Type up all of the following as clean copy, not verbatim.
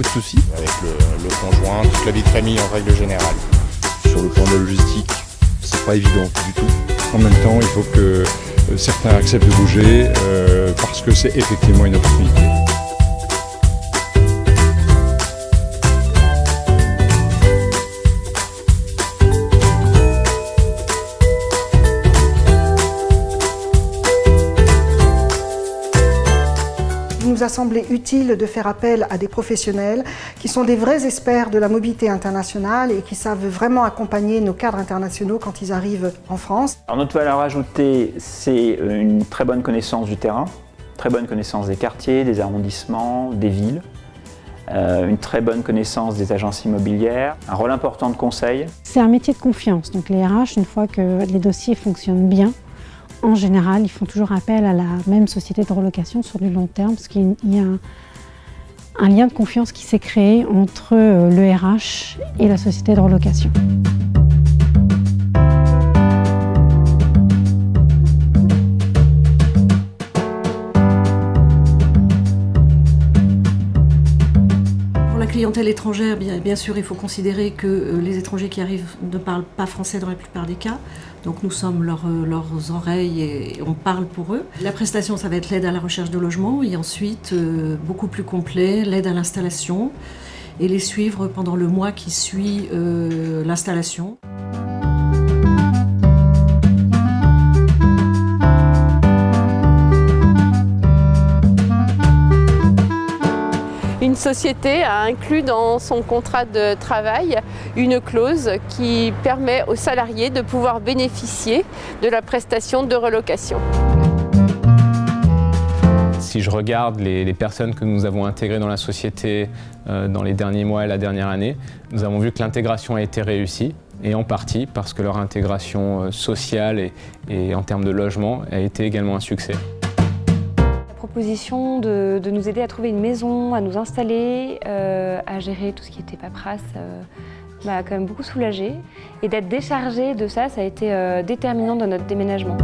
beaucoup de soucis. Avec le conjoint, toute la vie de famille en règle générale. Sur le plan de la logistique, c'est pas évident du tout. En même temps, il faut que certains acceptent de bouger parce que c'est effectivement une opportunité. Il nous a semblé utile de faire appel à des professionnels qui sont des vrais experts de la mobilité internationale et qui savent vraiment accompagner nos cadres internationaux quand ils arrivent en France. Alors notre valeur ajoutée, c'est une très bonne connaissance du terrain, très bonne connaissance des quartiers, des arrondissements, des villes, une très bonne connaissance des agences immobilières, un rôle important de conseil. C'est un métier de confiance, donc les RH, une fois que les dossiers fonctionnent bien, en général, ils font toujours appel à la même société de relocation sur du long terme parce qu'il y a un lien de confiance qui s'est créé entre le RH et la société de relocation. Pour la clientèle étrangère, bien sûr, il faut considérer que les étrangers qui arrivent ne parlent pas français dans la plupart des cas. Donc nous sommes leurs oreilles et on parle pour eux. La prestation, ça va être l'aide à la recherche de logement et ensuite, beaucoup plus complet, l'aide à l'installation et les suivre pendant le mois qui suit l'installation. Une société a inclus dans son contrat de travail une clause qui permet aux salariés de pouvoir bénéficier de la prestation de relocation. Si je regarde les personnes que nous avons intégrées dans la société dans les derniers mois et la dernière année, nous avons vu que l'intégration a été réussie, et en partie parce que leur intégration sociale et en termes de logement a été également un succès. La proposition de nous aider à trouver une maison, à nous installer, à gérer tout ce qui était paperasse, m'a quand même beaucoup soulagée. Et d'être déchargée de ça, ça a été déterminant dans notre déménagement.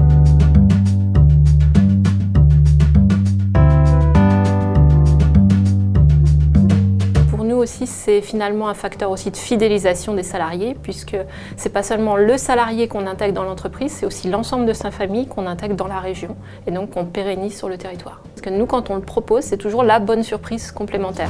Pour nous aussi, c'est finalement un facteur aussi de fidélisation des salariés, puisque c'est pas seulement le salarié qu'on intègre dans l'entreprise, c'est aussi l'ensemble de sa famille qu'on intègre dans la région et donc qu'on pérennise sur le territoire. Parce que nous, quand on le propose, c'est toujours la bonne surprise complémentaire.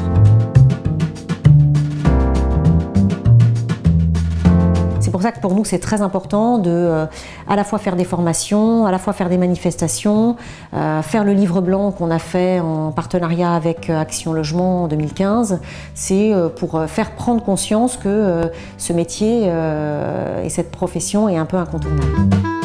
C'est pour ça que pour nous, c'est très important de à la fois faire des formations, à la fois faire des manifestations, faire le livre blanc qu'on a fait en partenariat avec Action Logement en 2015. C'est pour faire prendre conscience que ce métier et cette profession est un peu incontournable.